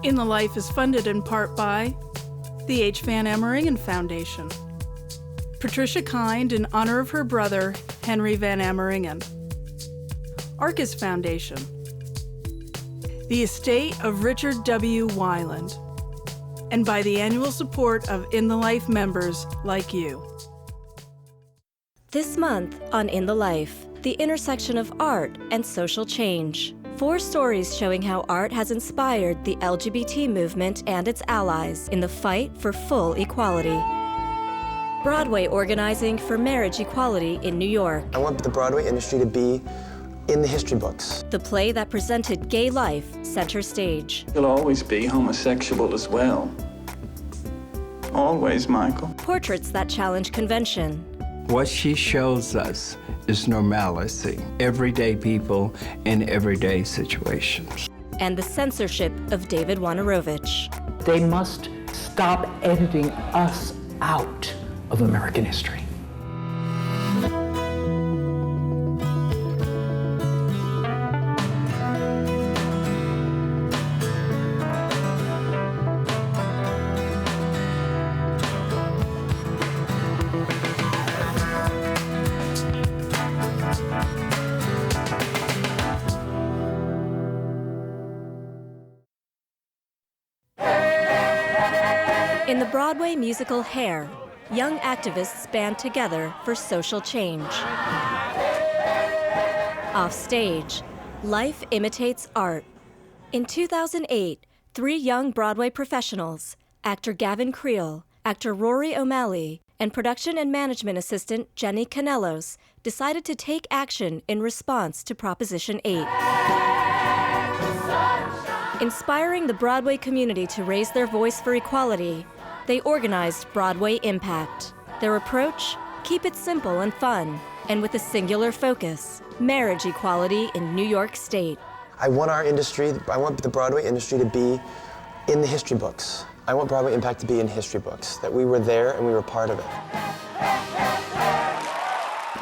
In the Life is funded in part by the H. Van Ameringen Foundation, Patricia Kind in honor of her brother, Henry Van Ameringen, Arcus Foundation, the estate of Richard W. Weiland, and by the annual support of In the Life members like you. This month on In the Life, the intersection of art and social change. 4 stories showing how art has inspired the LGBT movement and its allies in the fight for full equality. Broadway organizing for marriage equality in New York. I want the Broadway industry to be in the history books. The play that presented gay life center stage. You'll always be homosexual as well. Always, Michael. Portraits that challenge convention. What she shows us is normalcy, everyday people in everyday situations. And the censorship of David Wojnarowicz. They must stop editing us out of American history. In the Broadway musical Hair, young activists band together for social change. Offstage, life imitates art. In 2008, 3 young Broadway professionals, actor Gavin Creel, actor Rory O'Malley, and production and management assistant Jenny Canellos, decided to take action in response to Proposition 8. Inspiring the Broadway community to raise their voice for equality, they organized Broadway Impact. Their approach? Keep it simple and fun, and with a singular focus, marriage equality in New York State. I want the Broadway industry to be in the history books. I want Broadway Impact to be in history books, that we were there and we were part of it.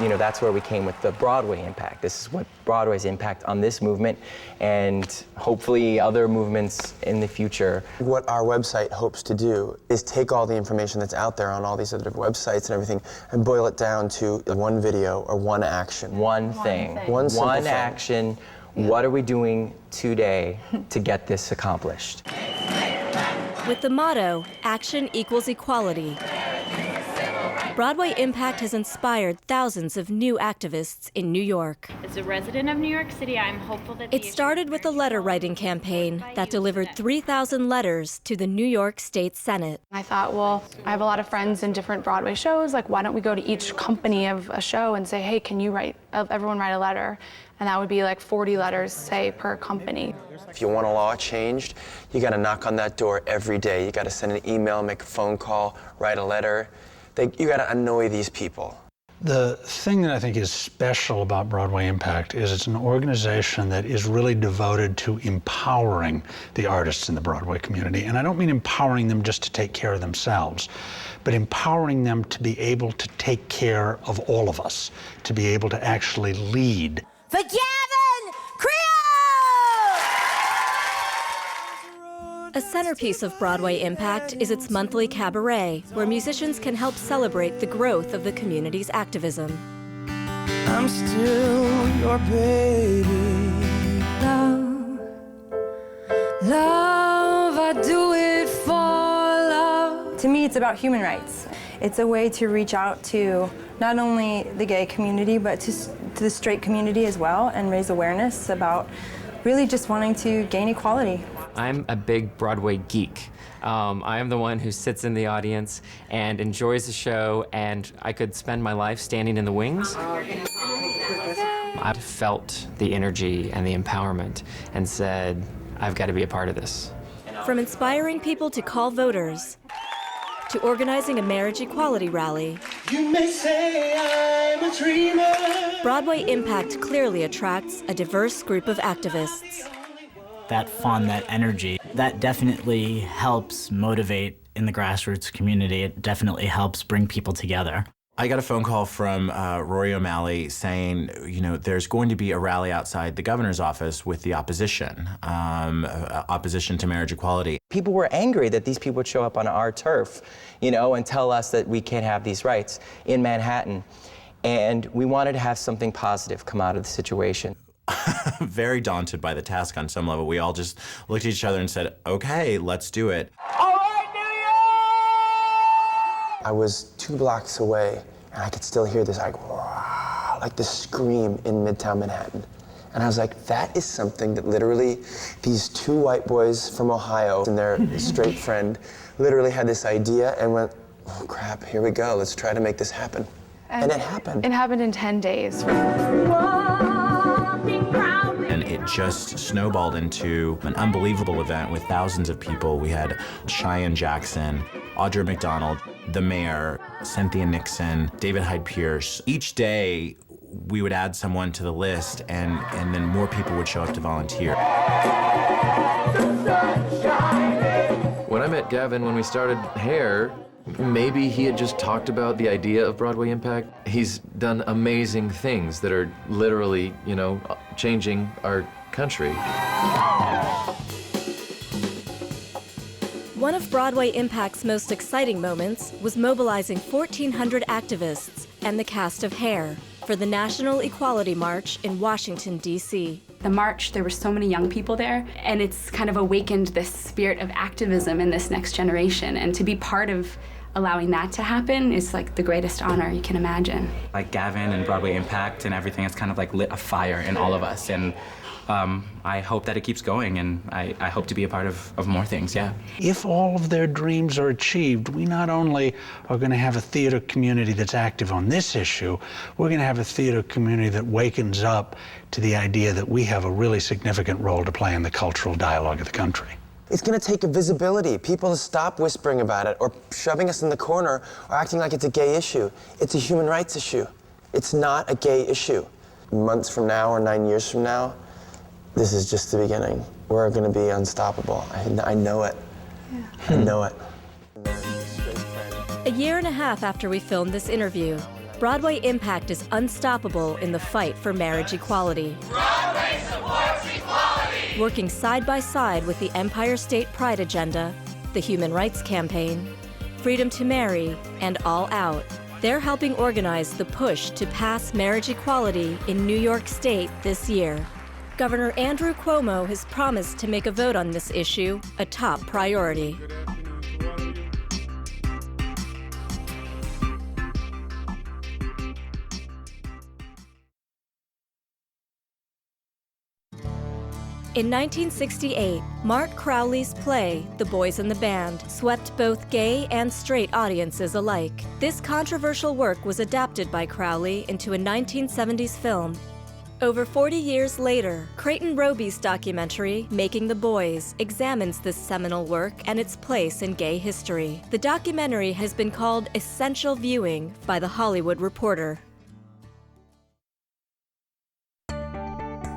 You know, that's where we came with the Broadway Impact. This is what Broadway's impact on this movement and hopefully other movements in the future. What our website hopes to do is take all the information that's out there on all these other websites and everything and boil it down to one video or one action. One thing. One simple one thing. action. What are we doing today to get this accomplished? With the motto, Action Equals Equality, Broadway Impact has inspired thousands of new activists in New York. As a resident of New York City, I'm hopeful that it started with a letter-writing campaign that delivered 3,000 letters to the New York State Senate. I thought, well, I have a lot of friends in different Broadway shows, like why don't we go to each company of a show and say, hey, can you everyone write a letter? And that would be like 40 letters, say, per company. If you want a law changed, you gotta knock on that door every day. You gotta send an email, make a phone call, write a letter. You gotta annoy these people. The thing that I think is special about Broadway Impact is it's an organization that is really devoted to empowering the artists in the Broadway community. And I don't mean empowering them just to take care of themselves, but empowering them to be able to take care of all of us, to be able to actually lead. For Gavin Creel! A centerpiece of Broadway Impact is its monthly cabaret, where musicians can help celebrate the growth of the community's activism. I'm still your baby. Love, love, I do it for love. To me, it's about human rights. It's a way to reach out to not only the gay community, but to the straight community as well, and raise awareness about really just wanting to gain equality. I'm a big Broadway geek. I am the one who sits in the audience and enjoys the show, and I could spend my life standing in the wings. I felt the energy and the empowerment and said, I've got to be a part of this. From inspiring people to call voters, to organizing a marriage equality rally, You may say I'm a dreamer. Broadway Impact clearly attracts a diverse group of activists. That fun, that energy, that definitely helps motivate in the grassroots community. It definitely helps bring people together. I got a phone call from Rory O'Malley saying, you know, there's going to be a rally outside the governor's office with the opposition, opposition to marriage equality. People were angry that these people would show up on our turf, you know, and tell us that we can't have these rights in Manhattan. And we wanted to have something positive come out of the situation. Very daunted by the task on some level. We all just looked at each other and said, okay, let's do it. I was 2 blocks away, and I could still hear this like this scream in Midtown Manhattan. And I was like, that is something that literally these 2 white boys from Ohio and their straight friend literally had this idea and went, oh crap, here we go, let's try to make this happen. And it happened. It happened in 10 days. And it just snowballed into an unbelievable event with thousands of people. We had Cheyenne Jackson, Audra McDonald, the mayor, Cynthia Nixon, David Hyde Pierce. Each day, we would add someone to the list, and then more people would show up to volunteer. When I met Gavin, when we started Hair, maybe he had just talked about the idea of Broadway Impact. He's done amazing things that are literally, you know, changing our country. One of Broadway Impact's most exciting moments was mobilizing 1,400 activists and the cast of Hair for the National Equality March in Washington, D.C. The march, there were so many young people there, and it's kind of awakened this spirit of activism in this next generation. And to be part of allowing that to happen is like the greatest honor you can imagine. Like Gavin and Broadway Impact and everything has kind of like lit a fire in all of us. And I hope that it keeps going, and I hope to be a part of more things, yeah. If all of their dreams are achieved, we not only are going to have a theater community that's active on this issue, we're going to have a theater community that wakens up to the idea that we have a really significant role to play in the cultural dialogue of the country. It's gonna take a visibility, people to stop whispering about it or shoving us in the corner or acting like it's a gay issue. It's a human rights issue. It's not a gay issue. Months from now or 9 years from now, this is just the beginning. We're gonna be unstoppable. I know it. Yeah. I know it. A year and a half after we filmed this interview, Broadway Impact is unstoppable in the fight for marriage equality. Broadway supports equality! Working side by side with the Empire State Pride Agenda, the Human Rights Campaign, Freedom to Marry, and All Out, they're helping organize the push to pass marriage equality in New York State this year. Governor Andrew Cuomo has promised to make a vote on this issue a top priority. In 1968, Mark Crowley's play, The Boys in the Band, swept both gay and straight audiences alike. This controversial work was adapted by Crowley into a 1970s film. Over 40 years later, Creighton Roby's documentary, Making the Boys, examines this seminal work and its place in gay history. The documentary has been called essential viewing by The Hollywood Reporter.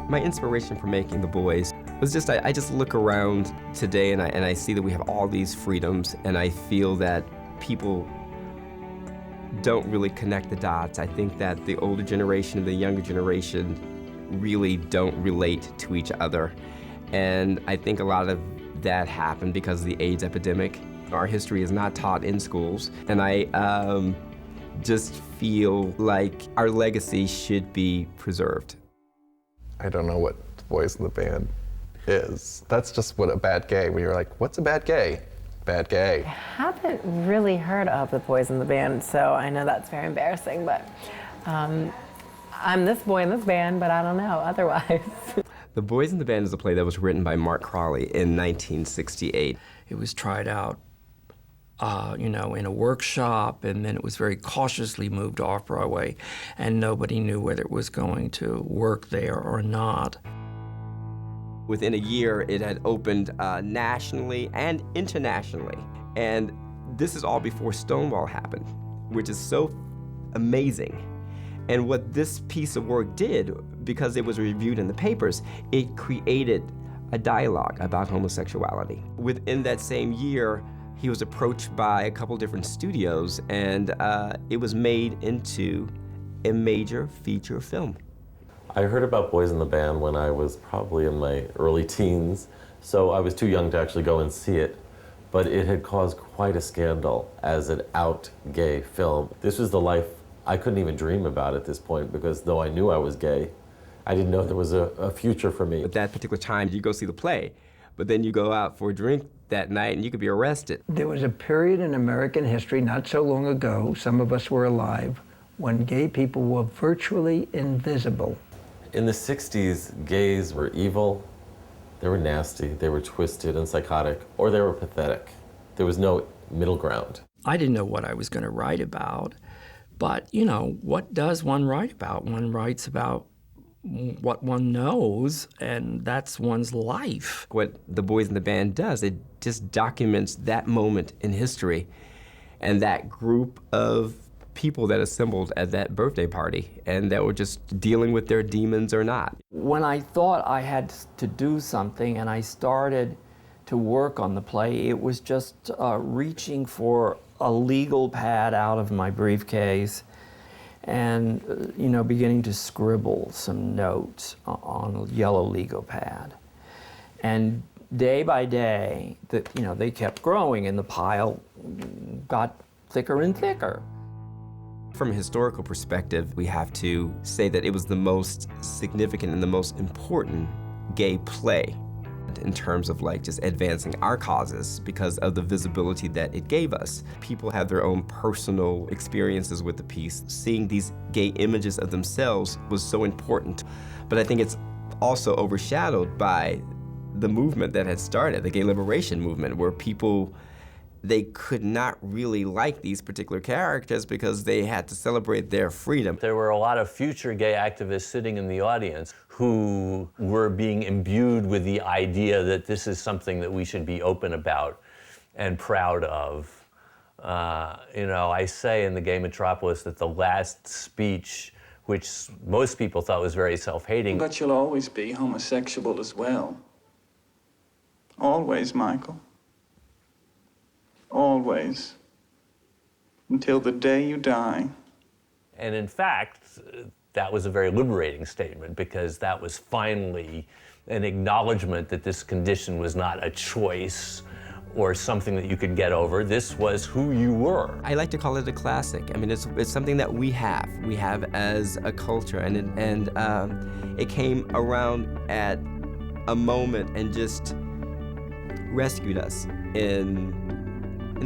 My inspiration for making The Boys was just, I just look around today and I see that we have all these freedoms, and I feel that people don't really connect the dots. I think that the older generation and the younger generation really don't relate to each other. And I think a lot of that happened because of the AIDS epidemic. Our history is not taught in schools, and I just feel like our legacy should be preserved. I don't know what Boys in the Band is. That's just what a bad gay, when you're like, what's a bad gay? Bad gay. I haven't really heard of the Boys in the Band, so I know that's very embarrassing, but I'm this boy in this band, but I don't know otherwise. The Boys in the Band is a play that was written by Mark Crowley in 1968. It was tried out in a workshop, and then it was very cautiously moved off Broadway, and nobody knew whether it was going to work there or not. Within a year, it had opened nationally and internationally. And this is all before Stonewall happened, which is so amazing. And what this piece of work did, because it was reviewed in the papers, it created a dialogue about homosexuality. Within that same year, he was approached by a couple different studios, and it was made into a major feature film. I heard about Boys in the Band when I was probably in my early teens, so I was too young to actually go and see it. But it had caused quite a scandal as an out gay film. This was the life I couldn't even dream about at this point, because though I knew I was gay, I didn't know there was a future for me. At that particular time, you go see the play, but then you go out for a drink that night and you could be arrested. There was a period in American history not so long ago, some of us were alive, when gay people were virtually invisible. In the 60s, gays were evil, they were nasty, they were twisted and psychotic, or they were pathetic. There was no middle ground. I didn't know what I was going to write about, but, you know, what does one write about? One writes about what one knows, and that's one's life. What the Boys in the Band does, it just documents that moment in history and that group of people that assembled at that birthday party and that were just dealing with their demons or not. When I thought I had to do something and I started to work on the play, it was just reaching for a legal pad out of my briefcase and, you know, beginning to scribble some notes on a yellow legal pad. And day by day, they kept growing and the pile got thicker and thicker. From a historical perspective, we have to say that it was the most significant and the most important gay play in terms of like just advancing our causes because of the visibility that it gave us. People had their own personal experiences with the piece. Seeing these gay images of themselves was so important. But I think it's also overshadowed by the movement that had started, the gay liberation movement, where people, they could not really like these particular characters because they had to celebrate their freedom. There were a lot of future gay activists sitting in the audience who were being imbued with the idea that this is something that we should be open about and proud of. I say in the Gay Metropolis that the last speech, which most people thought was very self-hating. But you'll always be homosexual as well. Always, Michael. Always. Until the day you die. And in fact, that was a very liberating statement because that was finally an acknowledgement that this condition was not a choice or something that you could get over. This was who you were. I like to call it a classic. I mean, it's something that we have as a culture, and it came around at a moment and just rescued us in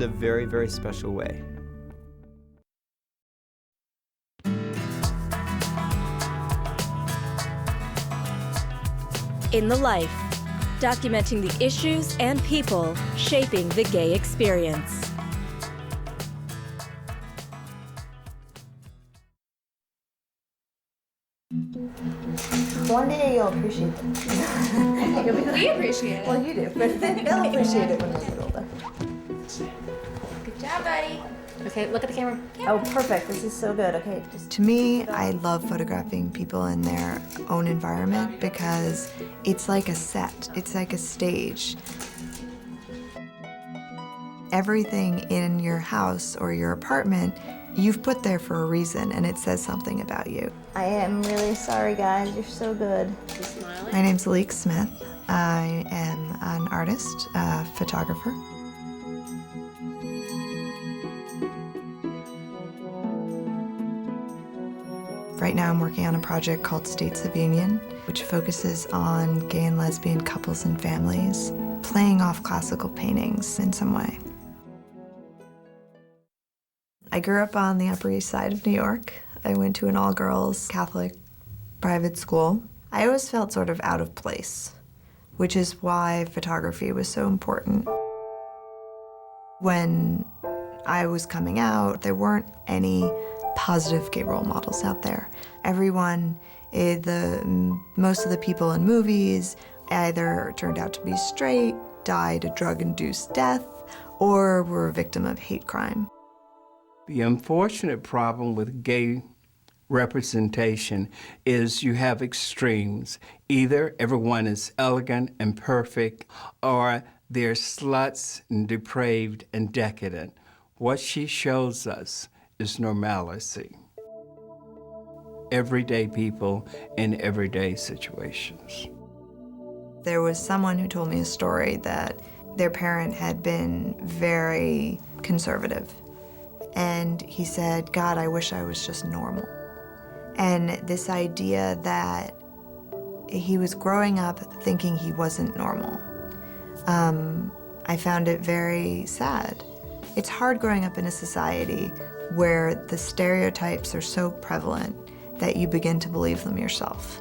a very, very special way. In the Life, documenting the issues and people shaping the gay experience. One day you'll appreciate it. We appreciate it. Well, you do, but they'll appreciate it when they get older. Good job, buddy. Okay, look at the camera. Oh, perfect. This is so good. Okay. To me, I love photographing people in their own environment because it's like a set. It's like a stage. Everything in your house or your apartment, you've put there for a reason, and it says something about you. I am really sorry, guys. You're so good. My name's Alix Smith. I am an artist, a photographer. Right now I'm working on a project called States of Union, which focuses on gay and lesbian couples and families, playing off classical paintings in some way. I grew up on the Upper East Side of New York. I went to an all-girls Catholic private school. I always felt sort of out of place, which is why photography was so important. When I was coming out, there weren't any positive gay role models out there. Everyone, most of the people in movies either turned out to be straight, died a drug-induced death, or were a victim of hate crime. The unfortunate problem with gay representation is you have extremes. Either everyone is elegant and perfect, or They're sluts and depraved and decadent. What she shows us is normalcy. Everyday people in everyday situations. There was someone who told me a story that their parent had been very conservative. And he said, God, I wish I was just normal. And this idea that he was growing up thinking he wasn't normal, I found it very sad. It's hard growing up in a society where the stereotypes are so prevalent that you begin to believe them yourself.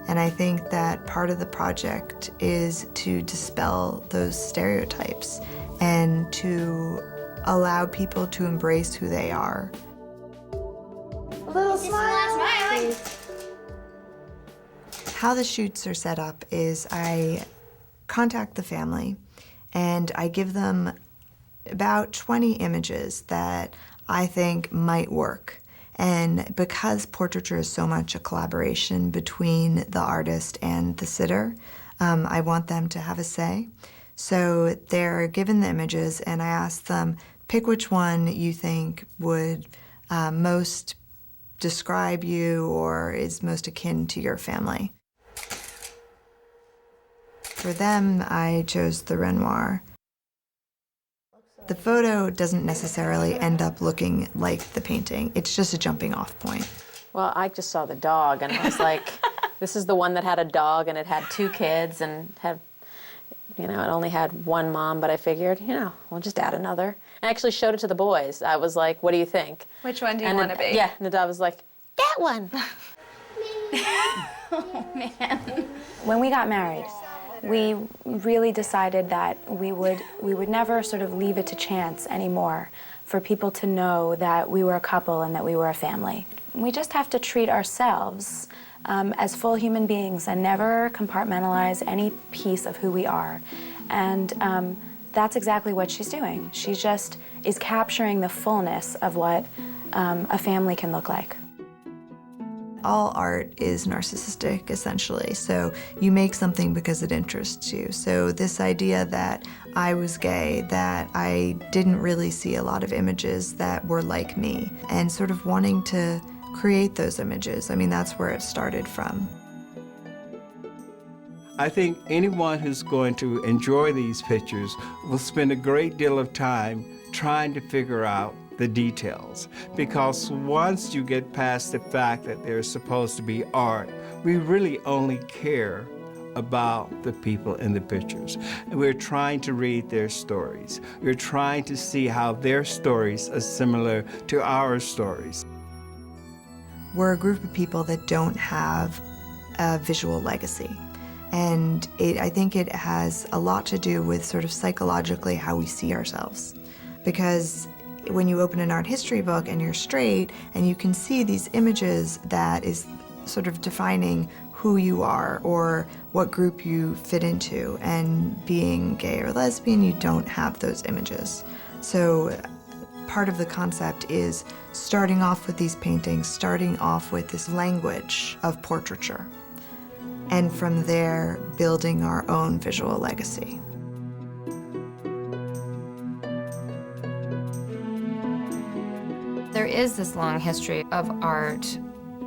And I think that part of the project is to dispel those stereotypes and to allow people to embrace who they are. A little smile. How the shoots are set up is I contact the family and I give them about 20 images that I think might work. And because portraiture is so much a collaboration between the artist and the sitter, I want them to have a say. So they're given the images and I ask them, pick which one you think would most describe you or is most akin to your family. For them, I chose the Renoir. The photo doesn't necessarily end up looking like the painting. It's just a jumping off point. Well, I just saw the dog and I was like, this is the one that had a dog and it had 2 kids and had, it only had one mom, but I figured, we'll just add another. I actually showed it to the boys. I was like, what do you think? Which one do you want to be? Yeah, and Nadav was like, that one. Oh, man. When we got married, we really decided that we would never sort of leave it to chance anymore for people to know that we were a couple and that we were a family. We just have to treat ourselves as full human beings and never compartmentalize any piece of who we are. And that's exactly what she's doing. She just is capturing the fullness of what a family can look like. All art is narcissistic, essentially. So you make something because it interests you. So this idea that I was gay, that I didn't really see a lot of images that were like me, and sort of wanting to create those images. I mean, that's where it started from. I think anyone who's going to enjoy these pictures will spend a great deal of time trying to figure out the details, because once you get past the fact that they're supposed to be art, we really only care about the people in the pictures. And we're trying to read their stories. We're trying to see how their stories are similar to our stories. We're a group of people that don't have a visual legacy. And I think it has a lot to do with sort of psychologically how we see ourselves. Because when you open an art history book and you're straight and you can see these images that is sort of defining who you are or what group you fit into, and being gay or lesbian, you don't have those images. So part of the concept is starting off with these paintings, starting off with this language of portraiture, and from there building our own visual legacy. There is this long history of art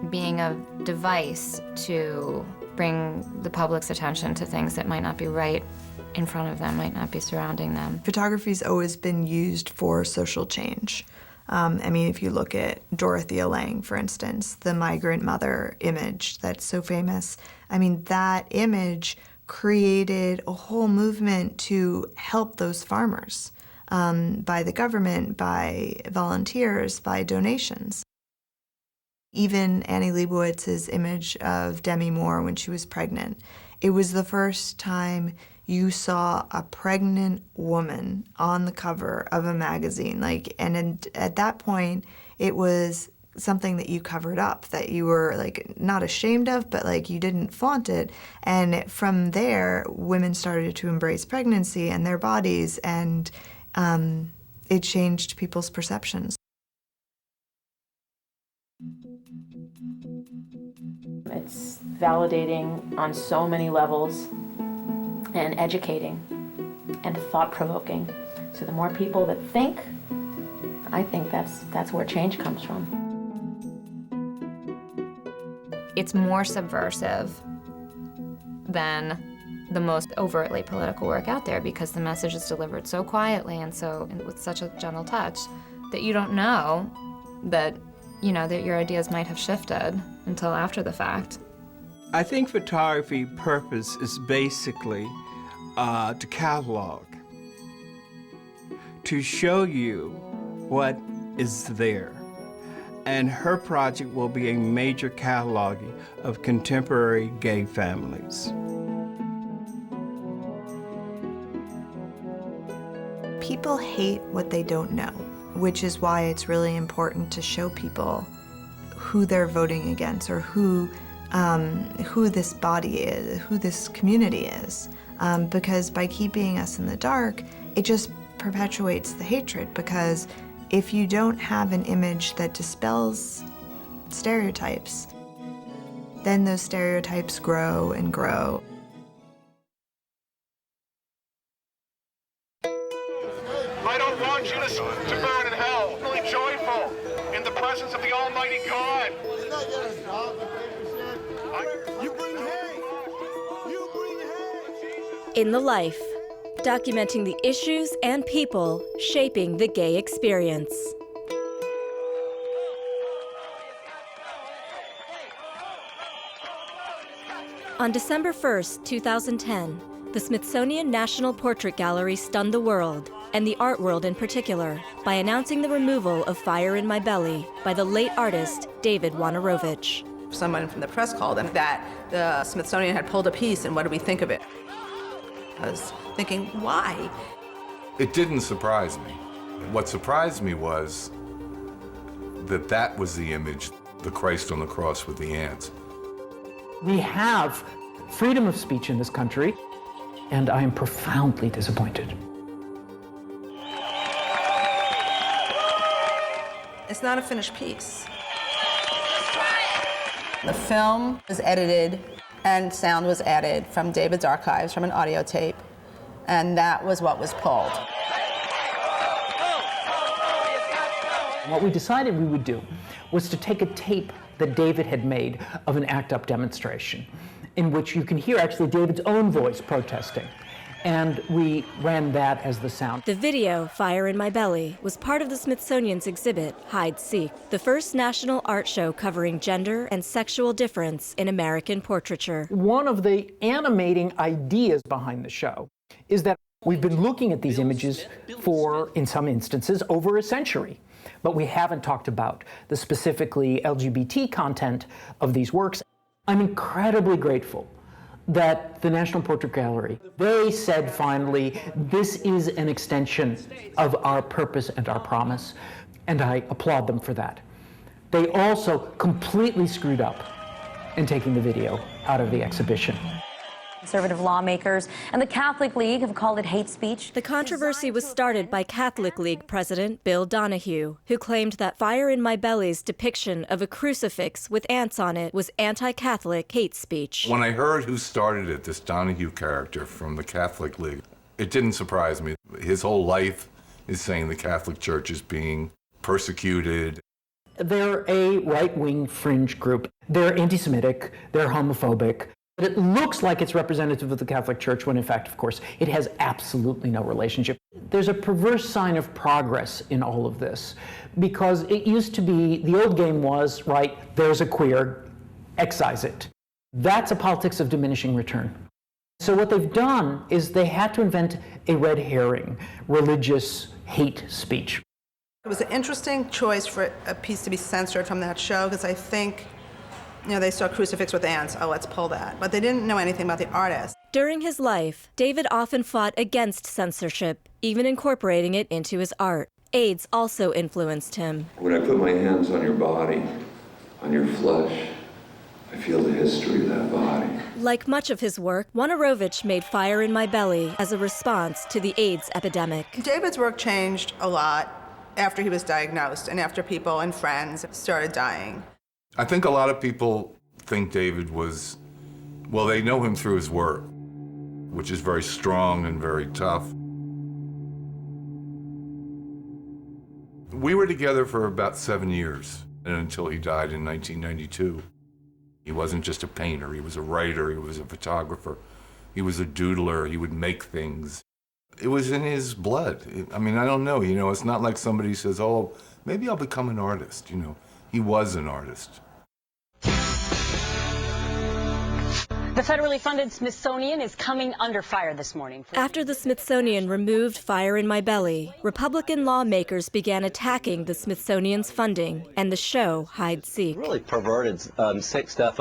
being a device to bring the public's attention to things that might not be right in front of them, might not be surrounding them. Photography's always been used for social change. I mean, if you look at Dorothea Lange, for instance, the migrant mother image that's so famous, I mean, that image created a whole movement to help those farmers. By the government, by volunteers, by donations. Even Annie Leibowitz's image of Demi Moore when she was pregnant, it was the first time you saw a pregnant woman on the cover of a magazine. And at that point, it was something that you covered up, that you were not ashamed of, but you didn't flaunt it. And from there, women started to embrace pregnancy and their bodies, and it changed people's perceptions. It's validating on so many levels and educating. and thought-provoking. So the more people that think, I think that's where change comes from. It's more subversive than the most overtly political work out there because the message is delivered so quietly and with such a gentle touch that you don't know that, that your ideas might have shifted until after the fact. I think photography purpose is basically to catalog, to show you what is there. And her project will be a major cataloging of contemporary gay families. People hate what they don't know, which is why it's really important to show people who they're voting against or who this body is, who this community is. Because by keeping us in the dark, it just perpetuates the hatred, because if you don't have an image that dispels stereotypes, then those stereotypes grow and grow. I don't want you to burn in hell. Really joyful in the presence of the Almighty God. You bring hate. You bring hate. In the Life, documenting the issues and people shaping the gay experience. On December 1st, 2010, the Smithsonian National Portrait Gallery stunned the world, and the art world in particular, by announcing the removal of Fire in My Belly by the late artist David Wojnarowicz. Someone from the press called and that the Smithsonian had pulled a piece, and what do we think of it? I was thinking, why? It didn't surprise me. What surprised me was that was the image, the Christ on the cross with the ants. We have freedom of speech in this country, and I am profoundly disappointed. It's not a finished piece. The film was edited and sound was added from David's archives, from an audio tape, and that was what was pulled. What we decided we would do was to take a tape that David had made of an ACT UP demonstration, in which you can hear actually David's own voice protesting. And we ran that as the sound. The video, Fire in My Belly, was part of the Smithsonian's exhibit, Hide Seek, the first national art show covering gender and sexual difference in American portraiture. One of the animating ideas behind the show is that we've been looking at these images for, in some instances, over a century. But we haven't talked about the specifically LGBT content of these works. I'm incredibly grateful that the National Portrait Gallery, they said finally, this is an extension of our purpose and our promise, and I applaud them for that. They also completely screwed up in taking the video out of the exhibition. Conservative lawmakers and the Catholic League have called it hate speech. The controversy was started by Catholic League President Bill Donahue, who claimed that Fire in My Belly's depiction of a crucifix with ants on it was anti-Catholic hate speech. When I heard who started it, this Donahue character from the Catholic League, it didn't surprise me. His whole life is saying the Catholic Church is being persecuted. They're a right-wing fringe group. They're anti-Semitic, they're homophobic. But it looks like it's representative of the Catholic Church when in fact, of course, it has absolutely no relationship. There's a perverse sign of progress in all of this, because it used to be, the old game was, right, there's a queer, excise it. That's a politics of diminishing return. So what they've done is they had to invent a red herring, religious hate speech. It was an interesting choice for a piece to be censored from that show, because I think, they saw crucifix with ants, oh, let's pull that. But they didn't know anything about the artist. During his life, David often fought against censorship, even incorporating it into his art. AIDS also influenced him. When I put my hands on your body, on your flesh, I feel the history of that body. Like much of his work, Wojnarowicz made Fire in My Belly as a response to the AIDS epidemic. David's work changed a lot after he was diagnosed and after people and friends started dying. I think a lot of people think David was, well, they know him through his work, which is very strong and very tough. We were together for about 7 years, and until he died in 1992. He wasn't just a painter, he was a writer, he was a photographer, he was a doodler, he would make things. It was in his blood. I mean, I don't know, it's not like somebody says, oh, maybe I'll become an artist, He was an artist. The federally funded Smithsonian is coming under fire this morning. After the Smithsonian removed Fire in My Belly, Republican lawmakers began attacking the Smithsonian's funding and the show Hide Seek. Really perverted sick stuff.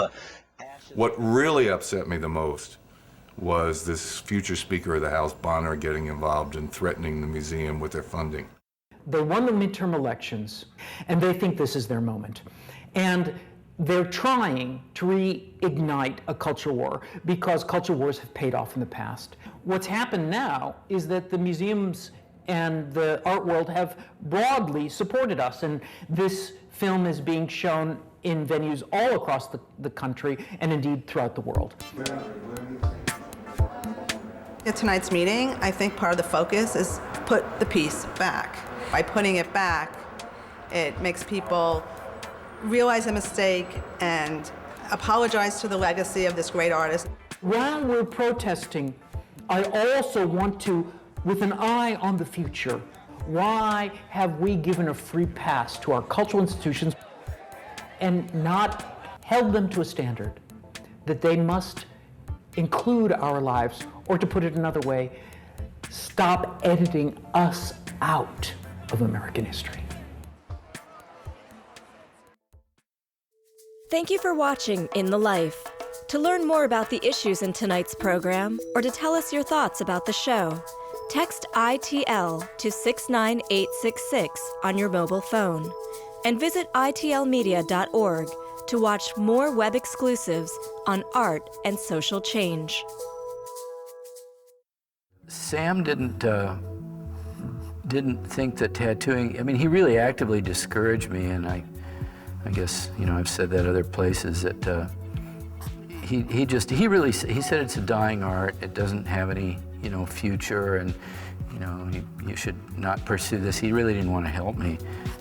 What really upset me the most was this future Speaker of the House, Bonner, getting involved and threatening the museum with their funding. They won the midterm elections, and they think this is their moment. And they're trying to reignite a culture war because culture wars have paid off in the past. What's happened now is that the museums and the art world have broadly supported us, and this film is being shown in venues all across the country and indeed throughout the world. At tonight's meeting, I think part of the focus is put the piece back. By putting it back, it makes people realize a mistake and apologize to the legacy of this great artist. While we're protesting, I also want to, with an eye on the future, why have we given a free pass to our cultural institutions and not held them to a standard that they must include our lives, or to put it another way, stop editing us out of American history? Thank you for watching In the Life. To learn more about the issues in tonight's program, or to tell us your thoughts about the show, text ITL to 69866 on your mobile phone, and visit itlmedia.org to watch more web exclusives on art and social change. Sam didn't think that tattooing, he really actively discouraged me, and I guess, I've said that other places, that he said it's a dying art, it doesn't have any, future, and, you should not pursue this. He really didn't want to help me.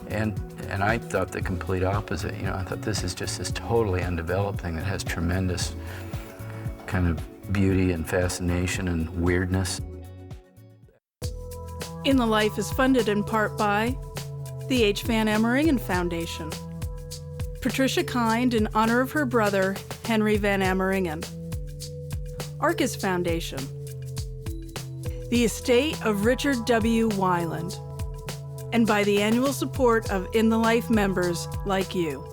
And I thought the complete opposite. I thought this is just this totally undeveloped thing that has tremendous kind of beauty and fascination and weirdness. In the Life is funded in part by the H. Van Ameringen Foundation, Patricia Kind in honor of her brother, Henry Van Ameringen, Arcus Foundation, the estate of Richard W. Weiland, and by the annual support of In the Life members like you.